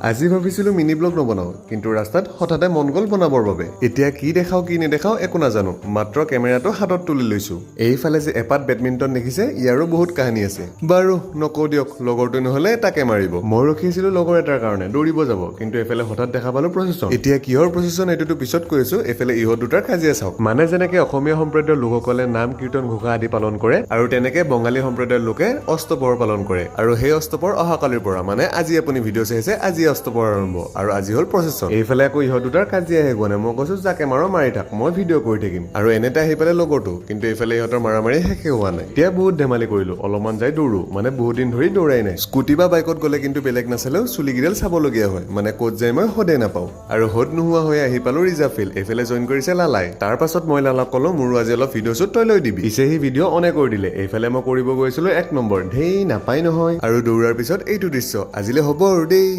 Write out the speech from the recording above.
আজি ভাবিছিলো mini blog নবনাও, কিন্তু ৰাস্তাত হঠাতে মন গ'ল বনাবৰ বাবে। এতিয়া কি দেখাও কি নেদেখাও একো নাজানো, মাত্ৰ কেমেৰাটো হাতত তুলি লৈছো। এইফালে যে এপাত বেডমিণ্টন দেখিছে, ইয়াৰো বহুত কাহিনী আছে। বাৰু নকওঁ দিয়ক, লগৰটো নহলে তাকে মাৰিব। মই ৰখি আছিলো লগৰ এটাৰ কাৰণে, দৌৰিব যাব, কিন্তু এফালে হঠাৎ দেখা পালো প্ৰচেছন। এতিয়া কিহৰ প্ৰচেছন এইটোতো পিছত কৈছো, এফালে ইহঁত দুটাৰ কাজিয়া চাওক। মানে যেনেকে অসমীয়া সম্প্ৰদায়ৰ লোকসকলে নাম কীৰ্তন ঘোষা আদি পালন কৰে, আৰু তেনেকে বঙালী সম্প্ৰদায়ৰ লোকে অস্তপহৰ পালন কৰে। আৰু সেই অস্তপহৰ অহাকালিৰ পৰা, মানে আজি আপুনি ভিডিঅ' চাইছে, আজি অস্তপহৰ আৰম্ভ, আৰু আজি হ'ল প্ৰচেছন। এইফালে আকৌ ইহঁত দুটাৰ কাজিয়া শেষ হোৱা নাই। মই কৈছো যাকে মাৰো মাৰি থাক, মই ভিডিঅ' কৰি থাকিম। আৰু এনেতে আহি পালে লগৰটো, কিন্তু এইফালে ইহঁতৰ মাৰামাৰি শেষে হোৱা নাই। এতিয়া বহুত ধেমালি কৰিলো, অলপমান যাই দৌৰো, মানে বহুত দিন ধৰি দৌৰাই নাই। স্কুটি বা বাইকত গ'লে কিন্তু বেলেগ নাচালেও চুলিকেইডাল চাবলগীয়া হয়, মানে ক'ত যাই মই সদে নাপাওঁ। আৰু হদ নোহোৱা হৈ আহি পালো ৰিজাৰ্ভ ফিল্ড। এইফালে জইন কৰিছে লালাই। তাৰ পাছত মই লালাক ক'লো মোৰো আজি অলপ ভিডিঅ' শ্বুট তই লৈ দিবি। পিছে সি ভিডিঅ' অনে কৰি দিলে। এইফালে মই কৰিব গৈছিলো 1 নম্বৰ, ধেই নাপাই নহয়। আৰু দৌৰাৰ পিছত এইটো দৃশ্য, আজিলে হ'ব আৰু দেই।